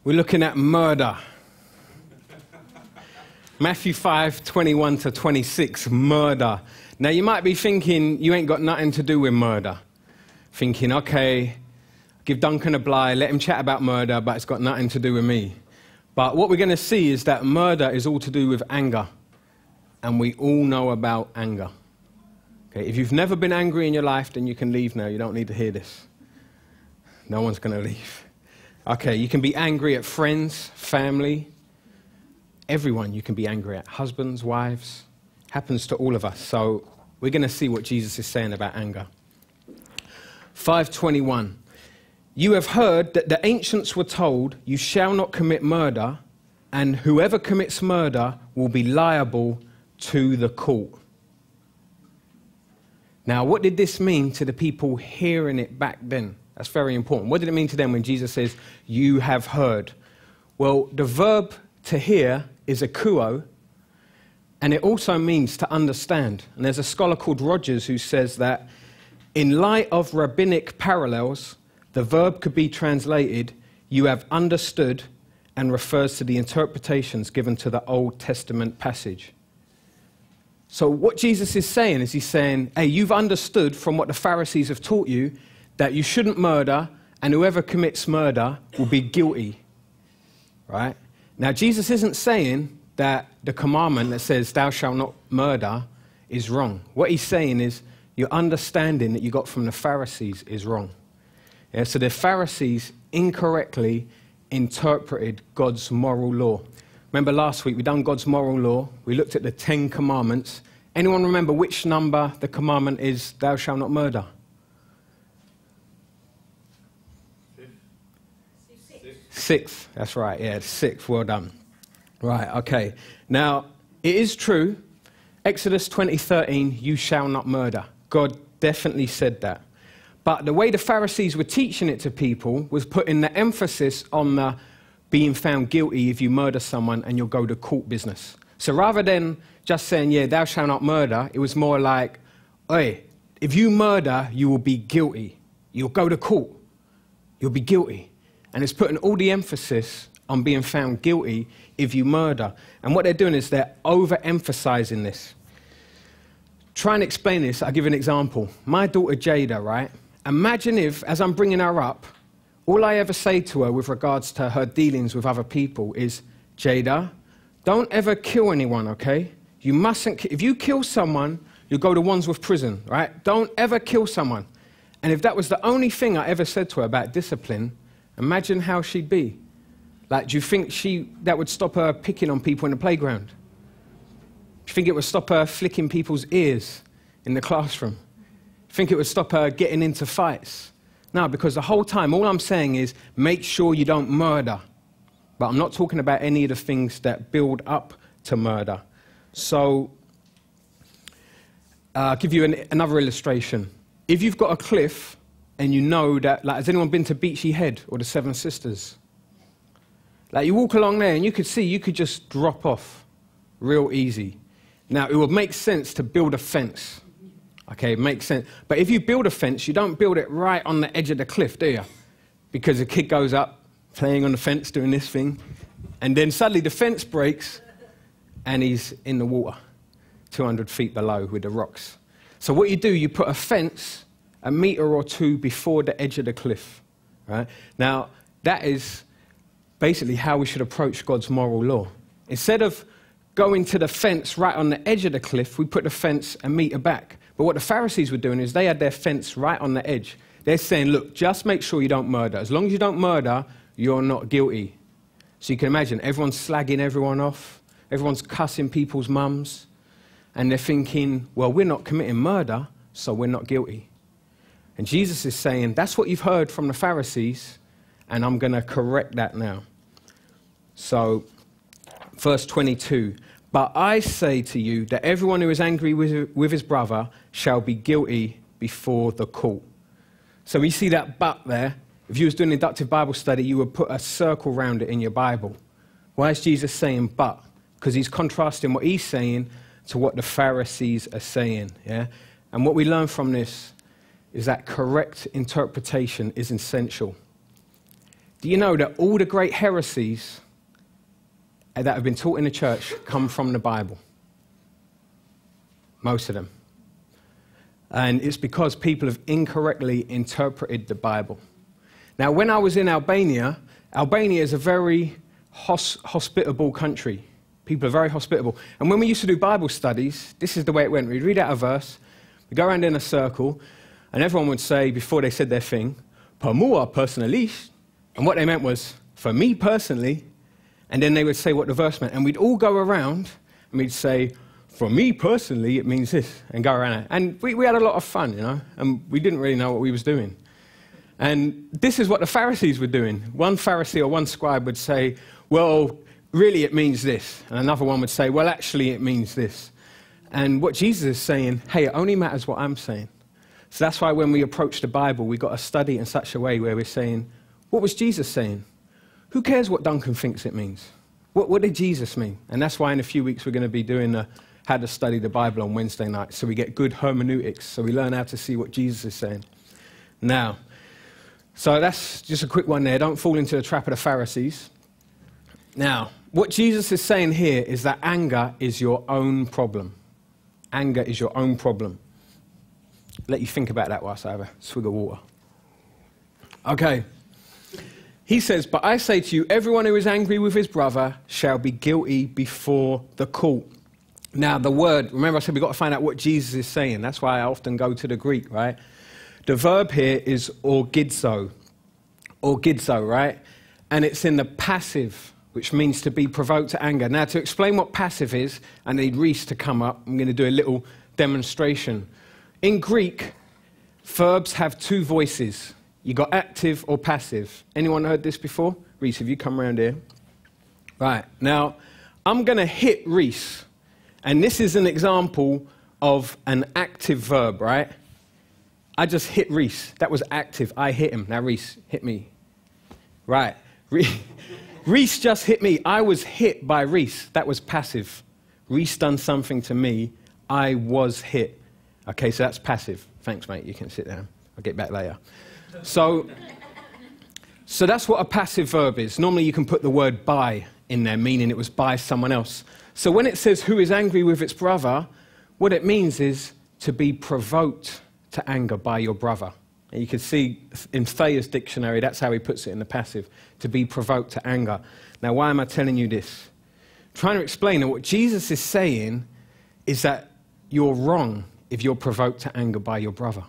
We're looking at murder. Matthew 5:21 to 26, murder. Now you might be thinking you ain't got nothing to do with murder. Thinking, okay, give Duncan a bligh, let him chat about murder, but it's got nothing to do with me. But what we're going to see is that murder is all to do with anger. And we all know about anger. Okay, if you've never been angry in your life, then you can leave now. You don't need to hear this. No one's going to leave. Okay, you can be angry at friends, family, everyone you can be angry at. Husbands, wives, happens to all of us. So we're going to see what Jesus is saying about anger. 5:21. You have heard that the ancients were told, you shall not commit murder, and whoever commits murder will be liable to the court. Now, what did this mean to the people hearing it back then? That's very important. What did it mean to them when Jesus says, you have heard? Well, the verb to hear is akouo, and it also means to understand. And there's a scholar called Rogers who says that in light of rabbinic parallels, the verb could be translated, you have understood, and refers to the interpretations given to the Old Testament passage. So what Jesus is saying is he's saying, hey, you've understood from what the Pharisees have taught you that you shouldn't murder, and whoever commits murder will be guilty. Right? Now, Jesus isn't saying that the commandment that says, thou shalt not murder, is wrong. What he's saying is, your understanding that you got from the Pharisees is wrong. Yeah, so the Pharisees incorrectly interpreted God's moral law. Remember last week we done God's moral law. We looked at the 10 commandments. Anyone remember which number the commandment is, thou shalt not murder? Sixth. That's right, yeah, sixth. Well done. Right, okay. Now, it is true, Exodus 20:13, you shall not murder. God definitely said that. But the way the Pharisees were teaching it to people was putting the emphasis on the being found guilty if you murder someone and you'll go to court business. So rather than just saying, yeah, thou shalt not murder, it was more like, hey, if you murder, you will be guilty. You'll go to court. You'll be guilty. And it's putting all the emphasis on being found guilty if you murder. And what they're doing is they're overemphasizing this. Try and explain this. I'll give you an example. My daughter Jada, right? Imagine if, as I'm bringing her up, all I ever say to her with regards to her dealings with other people is, Jada, don't ever kill anyone, okay? You mustn't, if you kill someone, you'll go to Wandsworth Prison, right? Don't ever kill someone. And if that was the only thing I ever said to her about discipline, imagine how she'd be. Like, do you think that would stop her picking on people in the playground? Do you think it would stop her flicking people's ears in the classroom? Do you think it would stop her getting into fights? No, because the whole time, all I'm saying is, make sure you don't murder. But I'm not talking about any of the things that build up to murder. So, I'll give you another illustration. If you've got a cliff, and you know that, like, has anyone been to Beachy Head or the Seven Sisters? Like, you walk along there and you could see you could just drop off real easy. Now, it would make sense to build a fence. Okay, it makes sense. But if you build a fence, you don't build it right on the edge of the cliff, do you? Because the kid goes up, playing on the fence, doing this thing, and then suddenly the fence breaks and he's in the water, 200 feet below with the rocks. So what you do, you put a fence a meter or two before the edge of the cliff. Right? Now, that is basically how we should approach God's moral law. Instead of going to the fence right on the edge of the cliff, we put the fence a meter back. But what the Pharisees were doing is they had their fence right on the edge. They're saying, look, just make sure you don't murder. As long as you don't murder, you're not guilty. So you can imagine, everyone's slagging everyone off. Everyone's cussing people's mums. And they're thinking, well, we're not committing murder, so we're not guilty. And Jesus is saying, that's what you've heard from the Pharisees, and I'm going to correct that now. So, verse 22, but I say to you that everyone who is angry with his brother shall be guilty before the court. So we see that but there. If you was doing inductive Bible study, you would put a circle around it in your Bible. Why is Jesus saying but? Because he's contrasting what he's saying to what the Pharisees are saying. Yeah? And what we learn from this is that correct interpretation is essential. Do you know that all the great heresies that have been taught in the church come from the Bible? Most of them. And it's because people have incorrectly interpreted the Bible. Now, when I was in Albania, Albania is a very hospitable country. People are very hospitable. And when we used to do Bible studies, this is the way it went. We'd read out a verse, we'd go around in a circle, and everyone would say, before they said their thing, "Per mua personally," and what they meant was, "For me personally," and then they would say what the verse meant. And we'd all go around, and we'd say, "For me personally, it means this," and go around it. And we had a lot of fun, you know, and we didn't really know what we was doing. And this is what the Pharisees were doing. One Pharisee or one scribe would say, "Well, really it means this." And another one would say, "Well, actually it means this." And what Jesus is saying, hey, it only matters what I'm saying. So that's why when we approach the Bible, we've got to study in such a way where we're saying, what was Jesus saying? Who cares what Duncan thinks it means? What did Jesus mean? And that's why in a few weeks we're going to be doing how to study the Bible on Wednesday night, so we get good hermeneutics, so we learn how to see what Jesus is saying. Now, so that's just a quick one there. Don't fall into the trap of the Pharisees. Now, what Jesus is saying here is that anger is your own problem. Anger is your own problem. Let you think about that whilst I have a swig of water. Okay. He says, "But I say to you, everyone who is angry with his brother shall be guilty before the court." Now, the word, remember I said we've got to find out what Jesus is saying. That's why I often go to the Greek, right? The verb here is orgidzo, right? And it's in the passive, which means to be provoked to anger. Now, to explain what passive is, I need Reese to come up. I'm going to do a little demonstration. In Greek, verbs have two voices. You got active or passive. Anyone heard this before? Reese, have you come around here? Right. Now, I'm going to hit Reese. And this is an example of an active verb, right? I just hit Reese. That was active. I hit him. Now, Reese, hit me. Right. Reese just hit me. I was hit by Reese. That was passive. Reese done something to me. I was hit. Okay, so that's passive. Thanks, mate. You can sit down. I'll get back later. So that's what a passive verb is. Normally you can put the word by in there, meaning it was by someone else. So when it says who is angry with its brother, what it means is to be provoked to anger by your brother. And you can see in Thayer's dictionary, that's how he puts it in the passive, to be provoked to anger. Now, why am I telling you this? I'm trying to explain that what Jesus is saying is that you're wrong if you're provoked to anger by your brother.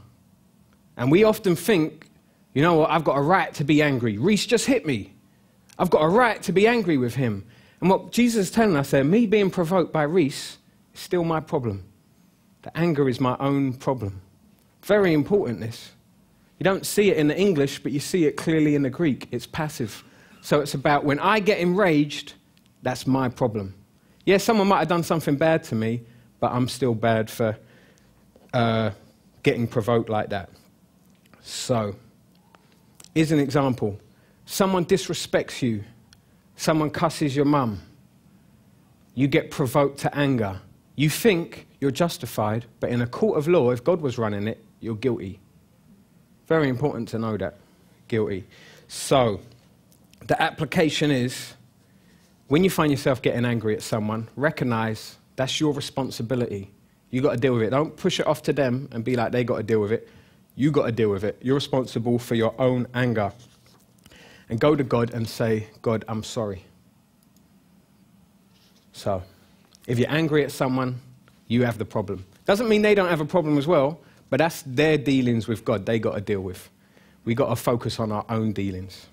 And we often think, you know what, I've got a right to be angry. Reese just hit me. I've got a right to be angry with him. And what Jesus is telling us there, me being provoked by Reese is still my problem. The anger is my own problem. Very important, this. You don't see it in the English, but you see it clearly in the Greek. It's passive. So it's about when I get enraged, that's my problem. Yeah, someone might have done something bad to me, but I'm still bad for getting provoked like that. So, here's an example. Someone disrespects you. Someone cusses your mum. You get provoked to anger. You think you're justified, but in a court of law, if God was running it, you're guilty. Very important to know that. Guilty. So, the application is, when you find yourself getting angry at someone, recognize that's your responsibility. You got to deal with it. Don't push it off to them and be like, they got to deal with it. You got to deal with it. You're responsible for your own anger. And go to God and say, God, I'm sorry. So, if you're angry at someone, you have the problem. Doesn't mean they don't have a problem as well, but that's their dealings with God they got to deal with. We got to focus on our own dealings.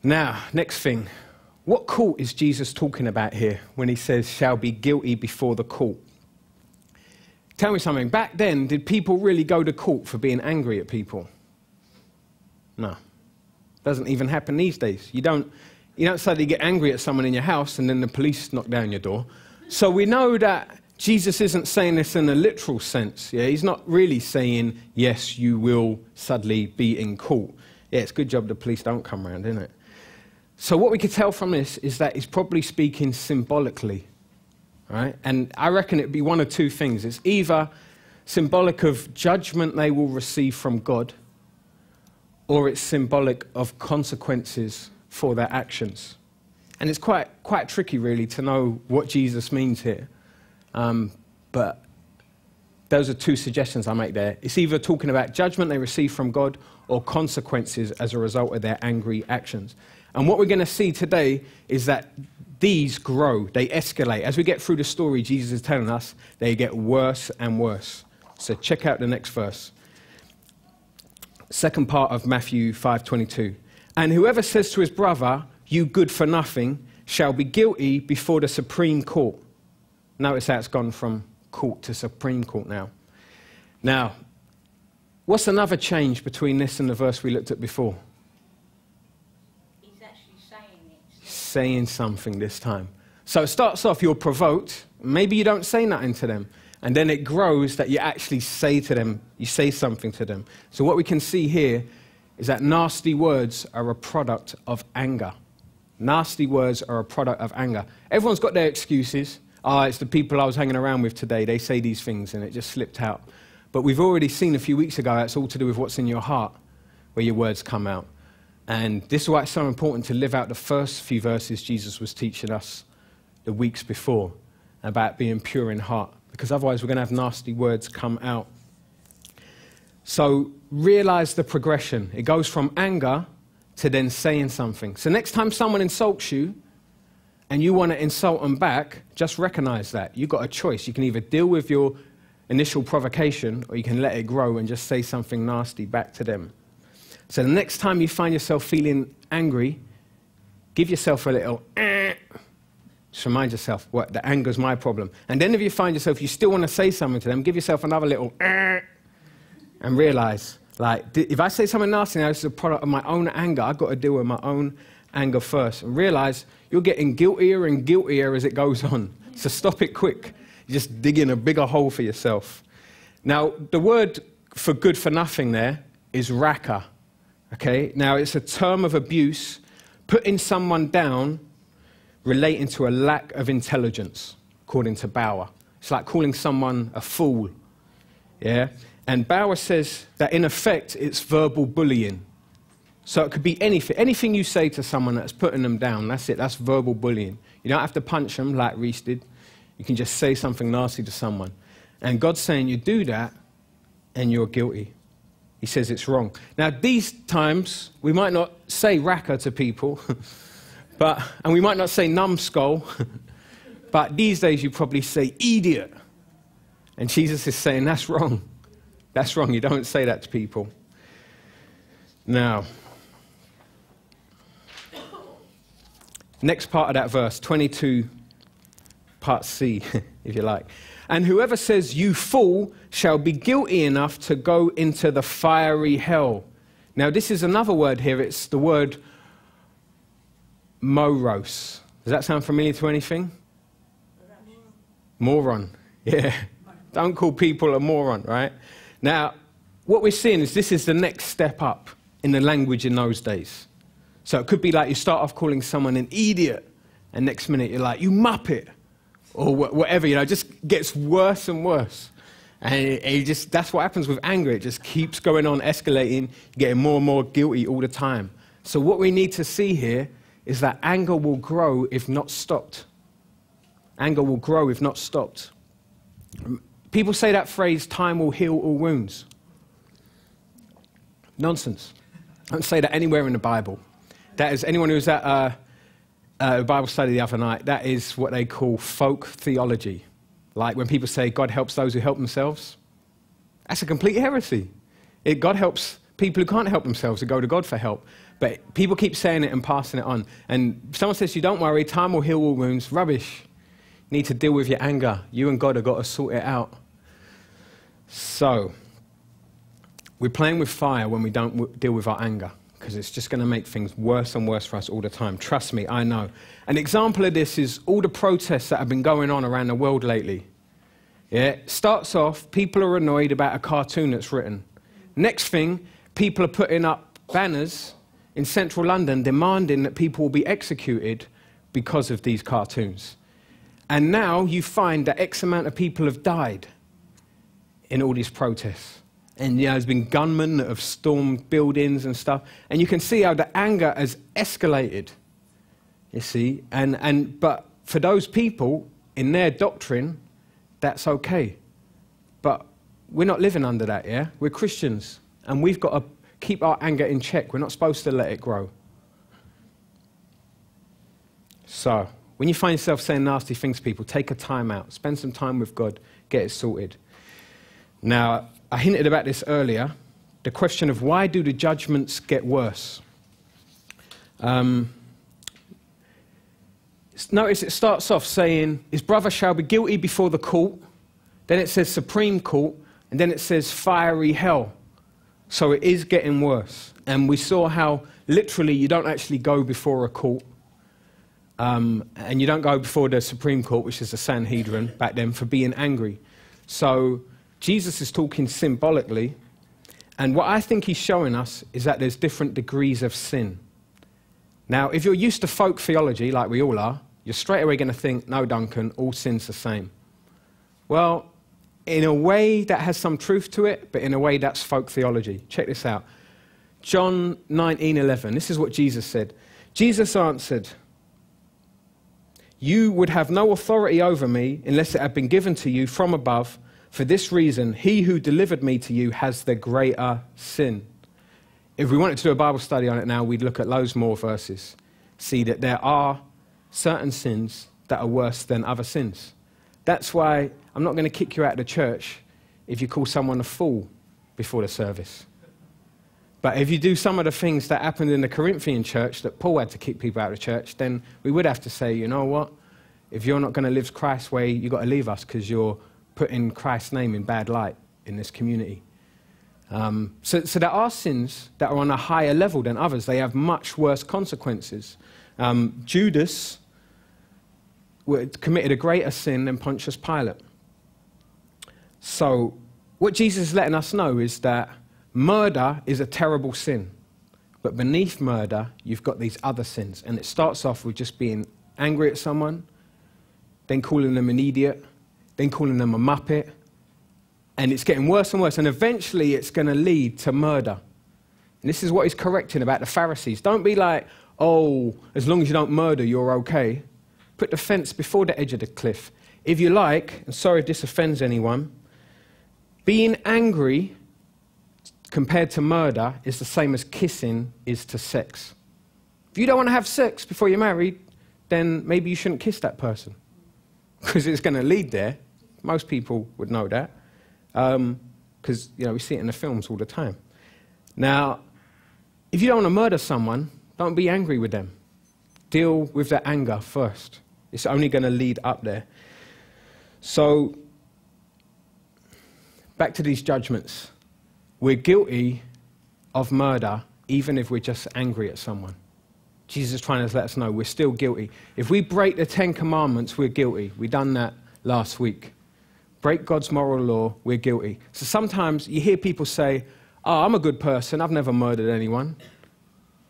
Now, next thing. What court is Jesus talking about here when he says, shall be guilty before the court? Tell me something. Back then, did people really go to court for being angry at people? No. Doesn't even happen these days. You don't suddenly get angry at someone in your house and then the police knock down your door. So we know that Jesus isn't saying this in a literal sense. Yeah? He's not really saying, yes, you will suddenly be in court. Yeah, it's a good job the police don't come around, isn't it? So what we could tell from this is that he's probably speaking symbolically. Right? And I reckon it'd be one of two things. It's either symbolic of judgment they will receive from God, or it's symbolic of consequences for their actions. And it's quite tricky, really, to know what Jesus means here. But those are two suggestions I make there. It's either talking about judgment they receive from God or consequences as a result of their angry actions. And what we're going to see today is that these grow, they escalate. As we get through the story, Jesus is telling us they get worse and worse. So check out the next verse. Second part of Matthew 5:22. And whoever says to his brother, "You good for nothing," shall be guilty before the Supreme Court. Notice how it's gone from court to Supreme Court now. Now, what's another change between this and the verse we looked at before? He's actually saying it. Saying something this time. So it starts off, you're provoked. Maybe you don't say nothing to them. And then it grows that you actually say to them, you say something to them. So what we can see here is that nasty words are a product of anger. Nasty words are a product of anger. Everyone's got their excuses. It's the people I was hanging around with today. They say these things and it just slipped out. But we've already seen a few weeks ago, it's all to do with what's in your heart, where your words come out. And this is why it's so important to live out the first few verses Jesus was teaching us the weeks before about being pure in heart. Because otherwise we're going to have nasty words come out. So realize the progression. It goes from anger to then saying something. So next time someone insults you and you want to insult them back, just recognize that. You've got a choice. You can either deal with your initial provocation or you can let it grow and just say something nasty back to them. So the next time you find yourself feeling angry, give yourself a little just remind yourself, what, the anger's my problem. And then if you find yourself, you still want to say something to them, give yourself another little and realize, like, if I say something nasty now, this is a product of my own anger. I've got to deal with my own anger first. And realize you're getting guiltier and guiltier as it goes on. So stop it quick. You're just digging a bigger hole for yourself. Now, the word for good for nothing there is raka. Okay? Now, it's a term of abuse, putting someone down relating to a lack of intelligence, according to Bauer. It's like calling someone a fool. Yeah? And Bauer says that, in effect, it's verbal bullying. So it could be anything. Anything you say to someone that's putting them down, that's it. That's verbal bullying. You don't have to punch them like Reese did. You can just say something nasty to someone. And God's saying you do that, and you're guilty. He says it's wrong. Now, these times, we might not say raka to people, and we might not say numbskull, but these days you probably say idiot. And Jesus is saying that's wrong. That's wrong. You don't say that to people. Now, next part of that verse, 22, part C, if you like. And whoever says, "You fool," shall be guilty enough to go into the fiery hell. Now, this is another word here. It's the word moros. Does that sound familiar to anything? Moron. Yeah. Don't call people a moron, right? Now, what we're seeing is this is the next step up in the language in those days. So it could be like you start off calling someone an idiot, and next minute you're like, "You muppet," or whatever, you know, it just gets worse and worse. And that's what happens with anger. It just keeps going on, escalating, getting more and more guilty all the time. So what we need to see here is that anger will grow if not stopped. Anger will grow if not stopped. People say that phrase, "time will heal all wounds." Nonsense. I don't say that anywhere in the Bible. That is, anyone who was at a Bible study the other night, that is what they call folk theology. Like when people say God helps those who help themselves. That's a complete heresy. God helps people who can't help themselves to go to God for help. But people keep saying it and passing it on. And someone says, "You don't worry, time will heal all wounds." Rubbish. You need to deal with your anger. You and God have got to sort it out. So, we're playing with fire when we don't deal with our anger, because it's just going to make things worse and worse for us all the time. Trust me, I know. An example of this is all the protests that have been going on around the world lately. Yeah, it starts off, people are annoyed about a cartoon that's written. Next thing, people are putting up banners in central London demanding that people will be executed because of these cartoons. And now you find that X amount of people have died in all these protests. And there's been gunmen that have stormed buildings and stuff. And you can see how the anger has escalated, you see. But for those people, in their doctrine, that's okay. But we're not living under that, yeah? We're Christians. And we've got to keep our anger in check. We're not supposed to let it grow. So, when you find yourself saying nasty things to people, take a time out. Spend some time with God. Get it sorted. Now, I hinted about this earlier. The question of why do the judgments get worse? Notice it starts off saying, his brother shall be guilty before the court. Then it says Supreme Court. And then it says fiery hell. So it is getting worse. And we saw how literally you don't actually go before a court. And you don't go before the Supreme Court, which is the Sanhedrin back then, for being angry. So Jesus is talking symbolically. And what I think he's showing us is that there's different degrees of sin. Now, if you're used to folk theology, like we all are, you're straight away going to think, no, Duncan, all sin's the same. Well, in a way that has some truth to it, but in a way that's folk theology. Check this out. John 19:11. This is what Jesus said. Jesus answered, "You would have no authority over me unless it had been given to you from above. For this reason, he who delivered me to you has the greater sin." If we wanted to do a Bible study on it now, we'd look at loads more verses. See that there are certain sins that are worse than other sins. That's why I'm not going to kick you out of the church if you call someone a fool before the service. But if you do some of the things that happened in the Corinthian church that Paul had to kick people out of the church, then we would have to say, you know what? If you're not going to live Christ's way, you've got to leave us because you're putting Christ's name in bad light in this community. So there are sins that are on a higher level than others. They have much worse consequences. Judas committed a greater sin than Pontius Pilate. So what Jesus is letting us know is that murder is a terrible sin. But beneath murder, you've got these other sins. And it starts off with just being angry at someone, then calling them an idiot, then calling them a muppet. And it's getting worse and worse. And eventually it's going to lead to murder. And this is what he's correcting about the Pharisees. Don't be like, oh, as long as you don't murder, you're okay. Put the fence before the edge of the cliff. If you like, and sorry if this offends anyone, being angry compared to murder is the same as kissing is to sex. If you don't want to have sex before you're married, then maybe you shouldn't kiss that person. Because it's going to lead there. Most people would know that. Because, we see it in the films all the time. Now, if you don't want to murder someone, don't be angry with them. Deal with their anger first. It's only going to lead up there. So, back to these judgments. We're guilty of murder even if we're just angry at someone. Jesus is trying to let us know we're still guilty. If we break the 10 Commandments, we're guilty. We done that last week. Break God's moral law, we're guilty. So sometimes you hear people say, oh, I'm a good person, I've never murdered anyone.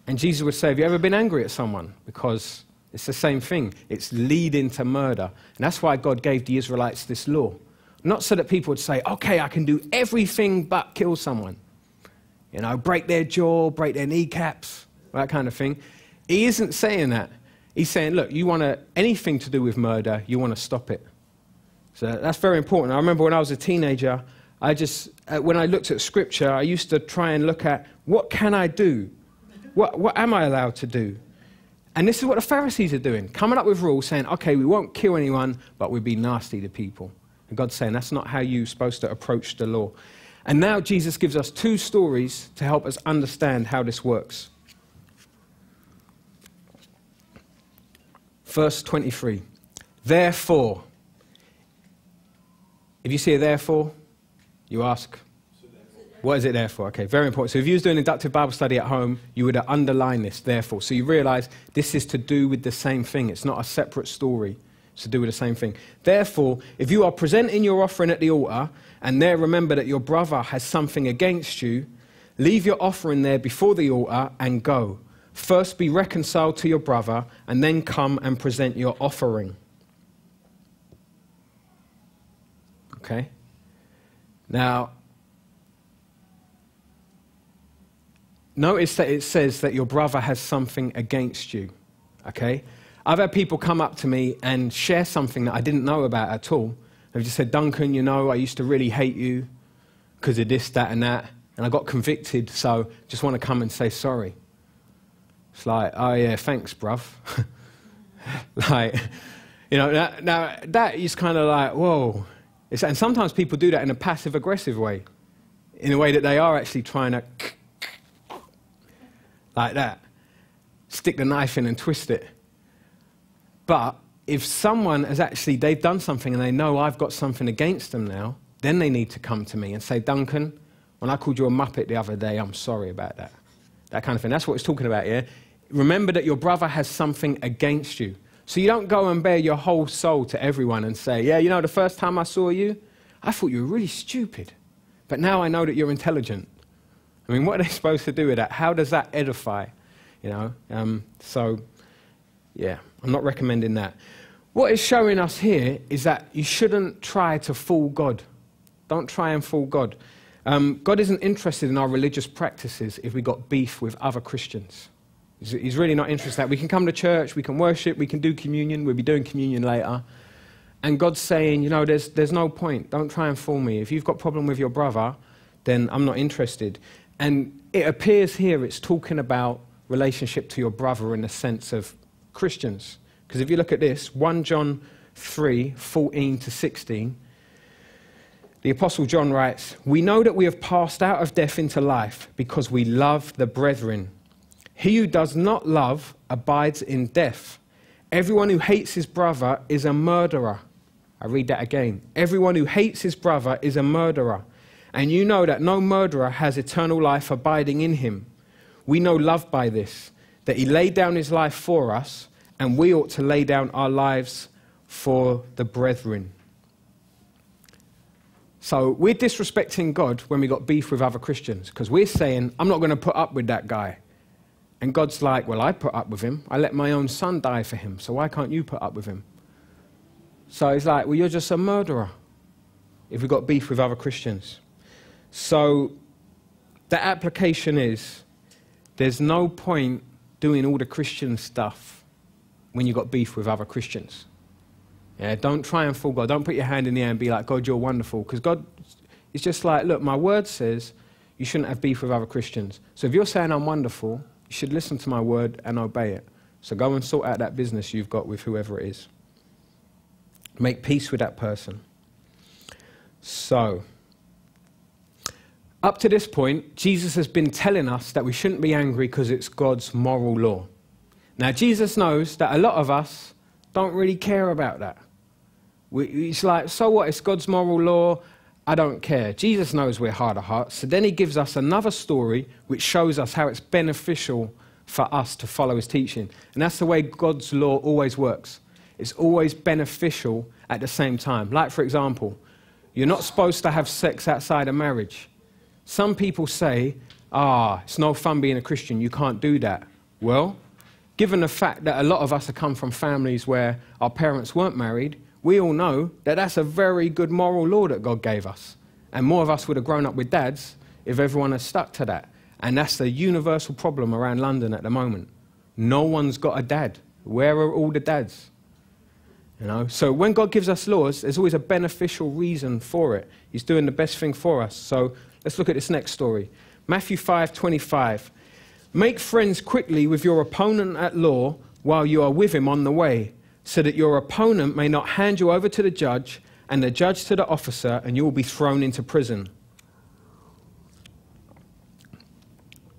And Jesus would say, have you ever been angry at someone? Because it's the same thing. It's leading to murder. And that's why God gave the Israelites this law. Not so that people would say, okay, I can do everything but kill someone. Break their jaw, break their kneecaps, that kind of thing. He isn't saying that. He's saying, look, you want anything to do with murder, you want to stop it. So that's very important. I remember when I was a teenager, when I looked at Scripture, I used to try and look at, what can I do? What am I allowed to do? And this is what the Pharisees are doing, coming up with rules saying, okay, we won't kill anyone, but we'll be nasty to people. And God's saying, that's not how you're supposed to approach the law. And now Jesus gives us 2 stories to help us understand how this works. Verse 23. Therefore, if you see a therefore, you ask, what is it there for? Okay, very important. So if you was doing inductive Bible study at home, you would underline this, therefore. So you realize this is to do with the same thing. It's not a separate story. It's to do with the same thing. Therefore, if you are presenting your offering at the altar, and there remember that your brother has something against you, leave your offering there before the altar and go. First be reconciled to your brother, and then come and present your offering. Okay? Now, notice that it says that your brother has something against you, okay? I've had people come up to me and share something that I didn't know about at all. They've just said, Duncan, you know, I used to really hate you because of this, that, and that, and I got convicted, so just want to come and say sorry. It's like, oh yeah, thanks, bruv. Like, you know, now that is kind of like, whoa. And sometimes people do that in a passive-aggressive way, in a way that they are actually trying to, like that, stick the knife in and twist it. But if someone has actually, they've done something and they know I've got something against them now, then they need to come to me and say, Duncan, when I called you a muppet the other day, I'm sorry about that. That kind of thing. That's what it's talking about here. Remember that your brother has something against you. So you don't go and bare your whole soul to everyone and say, yeah, you know, the first time I saw you, I thought you were really stupid. But now I know that you're intelligent. I mean, what are they supposed to do with that? How does that edify? You know, so, yeah, I'm not recommending that. What it's showing us here is that you shouldn't try to fool God. Don't try and fool God. God isn't interested in our religious practices if we got beef with other Christians. He's really not interested in that. We can come to church, we can worship, we can do communion. We'll be doing communion later. And God's saying, you know, there's no point. Don't try and fool me. If you've got a problem with your brother, then I'm not interested. And it appears here it's talking about relationship to your brother in the sense of Christians. Because if you look at this, 1 John 3, 14 to 16, the Apostle John writes, we know that we have passed out of death into life because we love the brethren. He who does not love abides in death. Everyone who hates his brother is a murderer. I read that again. Everyone who hates his brother is a murderer. And you know that no murderer has eternal life abiding in him. We know love by this, that he laid down his life for us, and we ought to lay down our lives for the brethren. So we're disrespecting God when we got beef with other Christians, because we're saying, I'm not going to put up with that guy. And God's like, well, I put up with him. I let my own son die for him, so why can't you put up with him? So he's like, well, you're just a murderer if we got beef with other Christians. So the application is, there's no point doing all the Christian stuff when you got beef with other Christians. Yeah, don't try and fool God. Don't put your hand in the air and be like, God, you're wonderful. Because God is just like, look, my word says you shouldn't have beef with other Christians. So if you're saying I'm wonderful, you should listen to my word and obey it. So go and sort out that business you've got with whoever it is. Make peace with that person. So, up to this point, Jesus has been telling us that we shouldn't be angry because it's God's moral law. Now, Jesus knows that a lot of us don't really care about that. It's like, so what? It's God's moral law. I don't care. Jesus knows we're hard of heart. So then he gives us another story which shows us how it's beneficial for us to follow his teaching. And that's the way God's law always works. It's always beneficial at the same time. Like, for example, you're not supposed to have sex outside of marriage. Some people say, it's no fun being a Christian, you can't do that. Well, given the fact that a lot of us have come from families where our parents weren't married, we all know that that's a very good moral law that God gave us. And more of us would have grown up with dads if everyone had stuck to that. And that's the universal problem around London at the moment. No one's got a dad. Where are all the dads? You know? So when God gives us laws, there's always a beneficial reason for it. He's doing the best thing for us. So let's look at this next story. Matthew 5:25. Make friends quickly with your opponent at law while you are with him on the way, so that your opponent may not hand you over to the judge, and the judge to the officer, and you will be thrown into prison.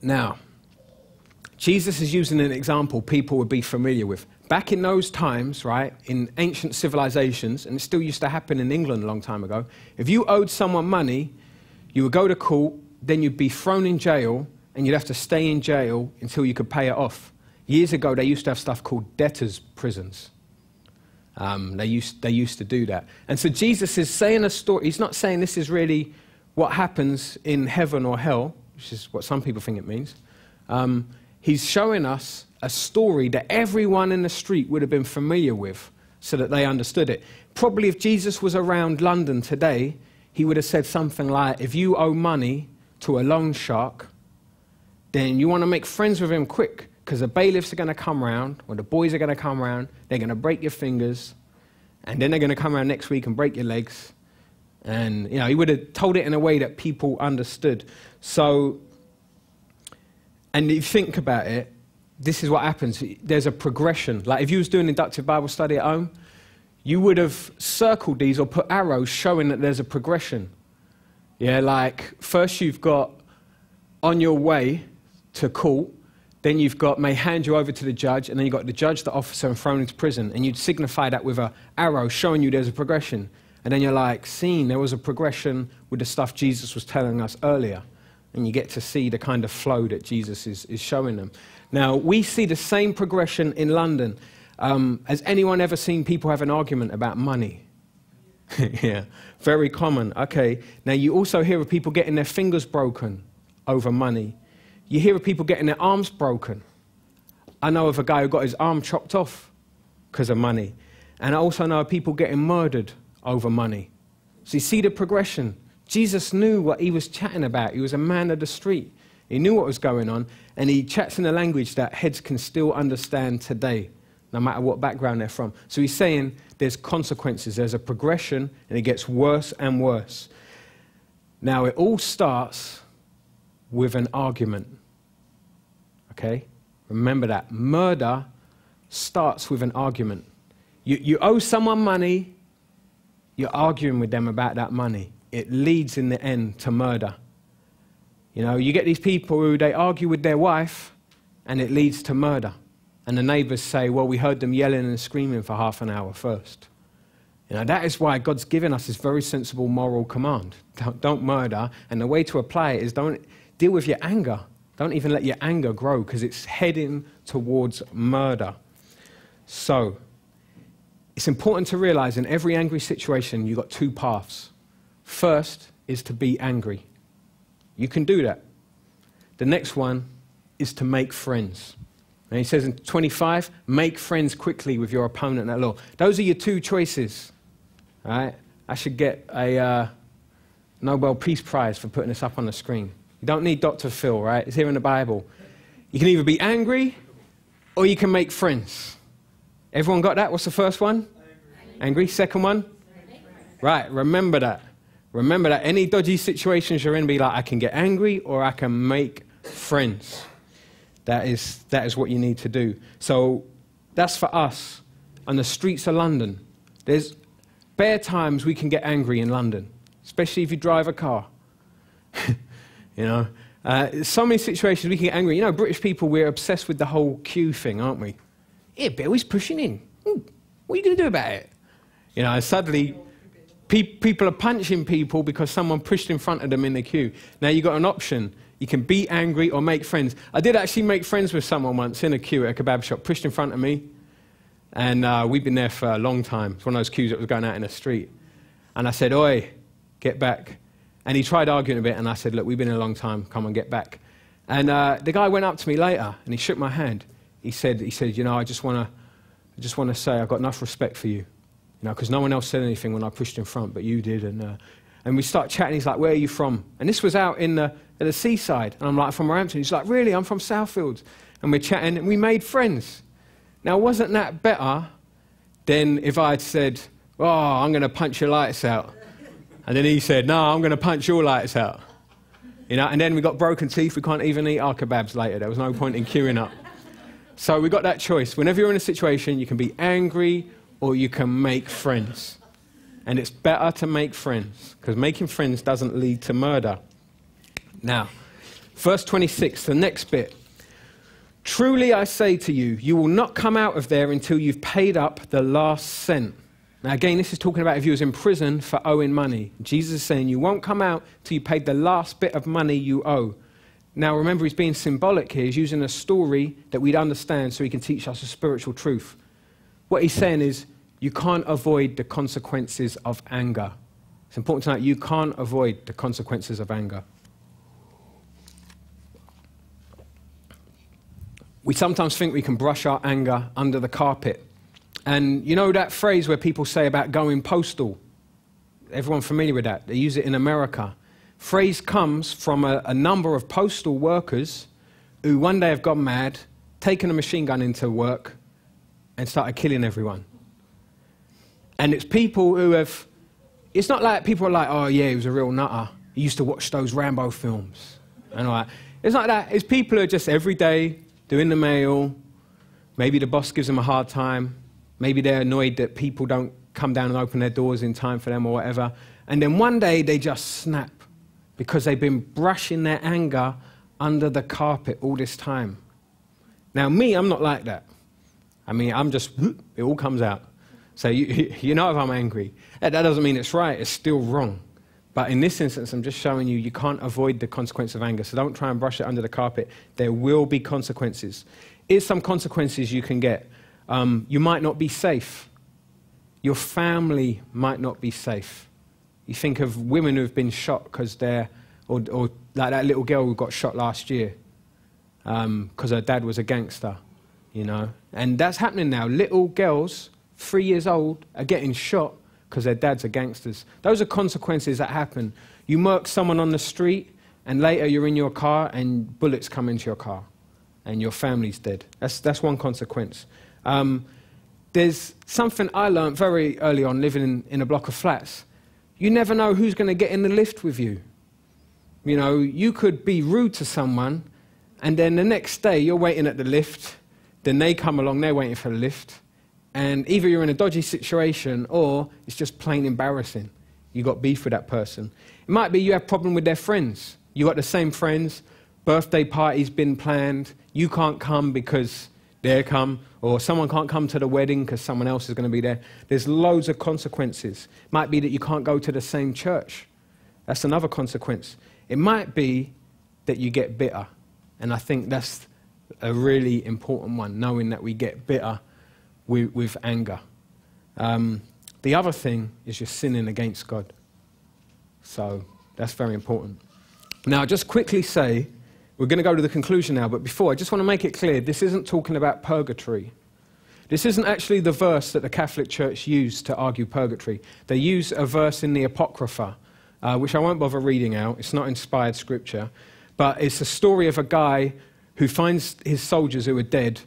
Now, Jesus is using an example people would be familiar with. Back in those times, right, in ancient civilizations, and it still used to happen in England a long time ago, if you owed someone money, you would go to court, then you'd be thrown in jail, and you'd have to stay in jail until you could pay it off. Years ago, they used to have stuff called debtors' prisons. They used to do that. And so Jesus is saying a story. He's not saying this is really what happens in heaven or hell, which is what some people think it means. He's showing us a story that everyone in the street would have been familiar with so that they understood it. Probably if Jesus was around London today, he would have said something like, if you owe money to a loan shark, then you want to make friends with him quick, because the bailiffs are going to come round, or the boys are going to come round, they're going to break your fingers, and then they're going to come around next week and break your legs. And, you know, he would have told it in a way that people understood. So, and if you think about it, this is what happens. There's a progression. Like if you was doing inductive Bible study at home, you would have circled these or put arrows showing that there's a progression. Yeah, like first you've got on your way to court, then you've got may hand you over to the judge, and then you've got the judge, the officer, and thrown into prison. And you'd signify that with an arrow showing you there's a progression. And then you're like, seeing there was a progression with the stuff Jesus was telling us earlier. And you get to see the kind of flow that Jesus is showing them. Now, we see the same progression in London. Has anyone ever seen people have an argument about money? Yeah, very common. Okay, now you also hear of people getting their fingers broken over money. You hear of people getting their arms broken. I know of a guy who got his arm chopped off because of money. And I also know of people getting murdered over money. So you see the progression. Jesus knew what he was chatting about. He was a man of the street. He knew what was going on, and he chats in a language that heads can still understand today, no matter what background they're from. So he's saying there's consequences, there's a progression, and it gets worse and worse. Now, it all starts with an argument. Okay? Remember that. Murder starts with an argument. You owe someone money, you're arguing with them about that money. It leads in the end to murder. You know, you get these people who they argue with their wife, and it leads to murder. And the neighbors say, well, we heard them yelling and screaming for half an hour first. You know, that is why God's given us this very sensible moral command. Don't murder. And the way to apply it is don't deal with your anger. Don't even let your anger grow, because it's heading towards murder. So, it's important to realize in every angry situation, you've got two paths. First is to be angry. You can do that. The next one is to make friends. And he says in 25, make friends quickly with your opponent at law. Those are your two choices. All right? I should get a Nobel Peace Prize for putting this up on the screen. You don't need Dr. Phil, right? It's here in the Bible. You can either be angry or you can make friends. Everyone got that? What's the first one? Angry. Second one? Right, remember that. Remember that. Any dodgy situations you're in, be like, I can get angry or I can make friends. That is what you need to do. So that's for us on the streets of London. There's bare times we can get angry in London, especially if you drive a car. You know, so many situations we can get angry. You know, British people, we're obsessed with the whole queue thing, aren't we? Yeah, Bill, he's pushing in. What are you going to do about it? You know, suddenly people are punching people because someone pushed in front of them in the queue. Now you've got an option. You can be angry or make friends. I did actually make friends with someone once in a queue at a kebab shop, pushed in front of me. And we've been there for a long time. It's one of those queues that was going out in the street. And I said, oi, get back. And he tried arguing a bit, and I said, look, we've been here a long time, come on, get back. And the guy went up to me later, and he shook my hand. He said, you know, I just want to say I've got enough respect for you. You know, because no one else said anything when I pushed in front, but you did. And we start chatting. He's like, where are you from? And this was out at the seaside. And I'm like, from Roehampton. He's like, really? I'm from Southfields. And we're chatting, and we made friends. Now, wasn't that better than if I had said, oh, I'm going to punch your lights out? And then he said, no, I'm going to punch your lights out. You know, and then we got broken teeth. We can't even eat our kebabs later. There was no point in queuing up. So we got that choice. Whenever you're in a situation, you can be angry or you can make friends. And it's better to make friends, because making friends doesn't lead to murder. Now, verse 26, the next bit. Truly I say to you, you will not come out of there until you've paid up the last cent. Now again, this is talking about if you was in prison for owing money. Jesus is saying you won't come out till you paid the last bit of money you owe. Now remember, he's being symbolic here. He's using a story that we'd understand so he can teach us a spiritual truth. What he's saying is, you can't avoid the consequences of anger. It's important to note, you can't avoid the consequences of anger. We sometimes think we can brush our anger under the carpet. And you know that phrase where people say about going postal? Everyone familiar with that? They use it in America. Phrase comes from a number of postal workers who one day have gone mad, taken a machine gun into work, and started killing everyone. And it's people who have... It's not like people are like, oh, yeah, he was a real nutter. He used to watch those Rambo films. And all that. It's like that. It's people who are just every day doing the mail. Maybe the boss gives them a hard time. Maybe they're annoyed that people don't come down and open their doors in time for them or whatever. And then one day they just snap because they've been brushing their anger under the carpet all this time. Now, me, I'm not like that. I mean, I'm just, it all comes out. So you know if I'm angry. That doesn't mean it's right. It's still wrong. But in this instance, I'm just showing you can't avoid the consequence of anger. So don't try and brush it under the carpet. There will be consequences. Here's some consequences you can get. You might not be safe. Your family might not be safe. You think of women who've been shot because they're, or like that little girl who got shot last year because her dad was a gangster, you know. And that's happening now. Little girls, 3 years old, are getting shot because their dads are gangsters. Those are consequences that happen. You murk someone on the street, and later you're in your car, and bullets come into your car, and your family's dead. That's one consequence. There's something I learned very early on living in a block of flats. You never know who's going to get in the lift with you. You know, you could be rude to someone, and then the next day you're waiting at the lift, then they come along, they're waiting for the lift, and either you're in a dodgy situation or it's just plain embarrassing. You got beef with that person. It might be you have a problem with their friends. You got the same friends, birthday party's been planned, you can't come because they're come, or someone can't come to the wedding because someone else is going to be there. There's loads of consequences. It might be that you can't go to the same church. That's another consequence. It might be that you get bitter. And I think that's a really important one, knowing that we get bitter with anger. The other thing is you're sinning against God. So that's very important. Now, just quickly say, we're going to go to the conclusion now, but before, I just want to make it clear, this isn't talking about purgatory. This isn't actually the verse that the Catholic Church used to argue purgatory. They use a verse in the Apocrypha, which I won't bother reading out. It's not inspired scripture, but it's a story of a guy who finds his soldiers who are dead,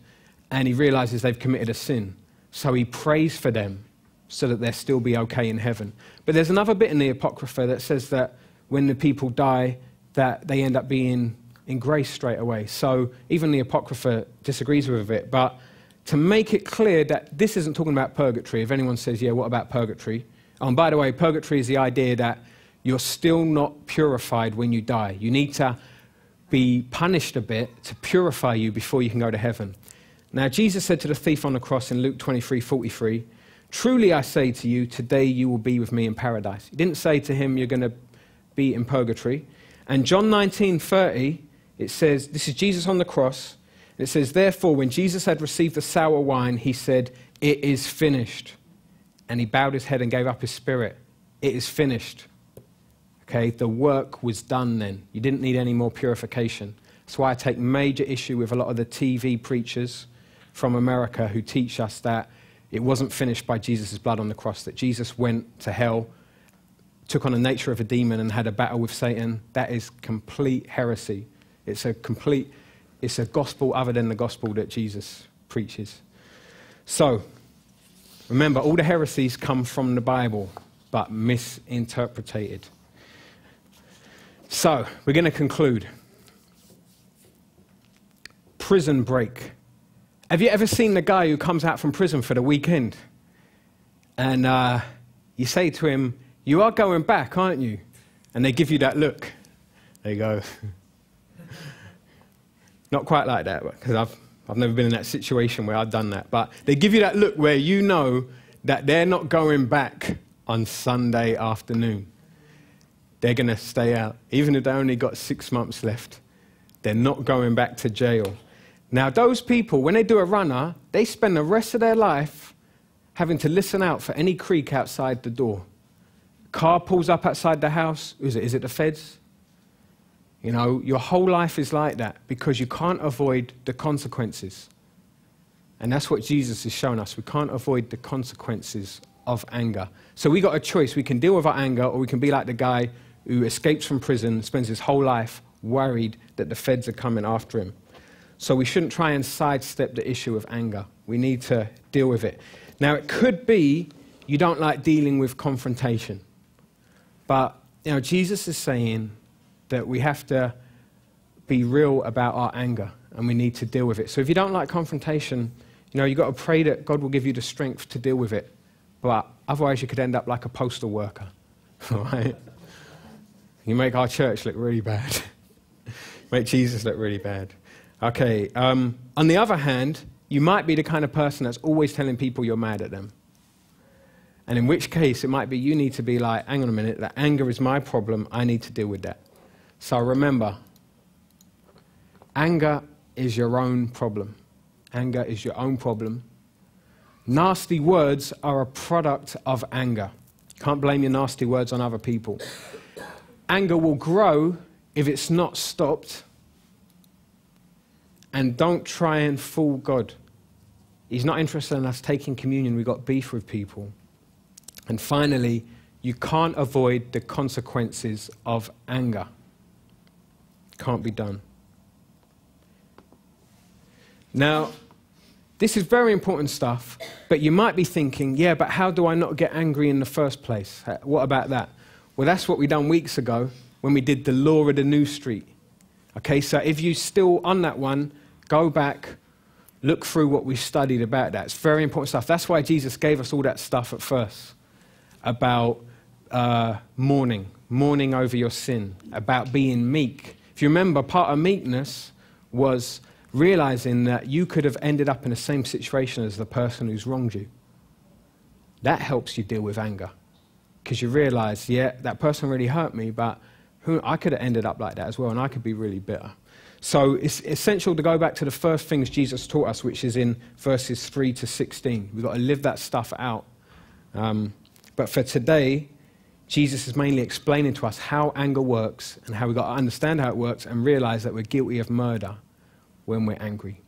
and he realizes they've committed a sin. So he prays for them so that they'll still be okay in heaven. But there's another bit in the Apocrypha that says that when the people die, that they end up being in grace straight away. So even the Apocrypha disagrees with it. But to make it clear that this isn't talking about purgatory, if anyone says, yeah, what about purgatory? Oh, and by the way, purgatory is the idea that you're still not purified when you die. You need to be punished a bit to purify you before you can go to heaven. Now, Jesus said to the thief on the cross in Luke 23:43, "Truly I say to you, today you will be with me in paradise." He didn't say to him, you're going to be in purgatory. And John 19:30, it says, this is Jesus on the cross. It says, "Therefore, when Jesus had received the sour wine, he said, 'It is finished.' And he bowed his head and gave up his spirit." It is finished. Okay, the work was done then. You didn't need any more purification. That's why I take major issue with a lot of the TV preachers from America who teach us that it wasn't finished by Jesus' blood on the cross, that Jesus went to hell, took on the nature of a demon and had a battle with Satan. That is complete heresy. It's a gospel other than the gospel that Jesus preaches. So, remember, all the heresies come from the Bible, but misinterpreted. So, we're going to conclude. Prison break. Have you ever seen the guy who comes out from prison for the weekend? And you say to him, "You are going back, aren't you?" And they give you that look. They go, not quite like that, because I've never been in that situation where I've done that. But they give you that look where you know that they're not going back on Sunday afternoon. They're going to stay out. Even if they only got 6 months left, they're not going back to jail. Now, those people, when they do a runner, they spend the rest of their life having to listen out for any creak outside the door. Car pulls up outside the house. Is it the feds? You know, your whole life is like that because you can't avoid the consequences. And that's what Jesus has shown us. We can't avoid the consequences of anger. So we got a choice. We can deal with our anger, or we can be like the guy who escapes from prison, spends his whole life worried that the feds are coming after him. So we shouldn't try and sidestep the issue of anger. We need to deal with it. Now, it could be you don't like dealing with confrontation. But, Jesus is saying that we have to be real about our anger and we need to deal with it. So if you don't like confrontation, you've got to pray that God will give you the strength to deal with it. But otherwise you could end up like a postal worker, right? You make our church look really bad. Make Jesus look really bad. Okay, on the other hand, you might be the kind of person that's always telling people you're mad at them. And in which case, it might be you need to be like, hang on a minute, that anger is my problem, I need to deal with that. So remember, anger is your own problem. Anger is your own problem. Nasty words are a product of anger. You can't blame your nasty words on other people. Anger will grow if it's not stopped. And don't try and fool God. He's not interested in us taking communion. We've got beef with people. And finally, you can't avoid the consequences of anger. Can't be done. Now, this is very important stuff, but you might be thinking, yeah, but how do I not get angry in the first place? What about that? Well, that's what we done weeks ago when we did the law of the new street. Okay, so if you're still on that one, go back, look through what we studied about that. It's very important stuff. That's why Jesus gave us all that stuff at first about mourning over your sin, about being meek. If you remember, part of meekness was realizing that you could have ended up in the same situation as the person who's wronged you. That helps you deal with anger. Because you realize, yeah, that person really hurt me, but I could have ended up like that as well, and I could be really bitter. So it's essential to go back to the first things Jesus taught us, which is in verses 3 to 16. We've got to live that stuff out. But for today, Jesus is mainly explaining to us how anger works and how we've got to understand how it works and realize that we're guilty of murder when we're angry.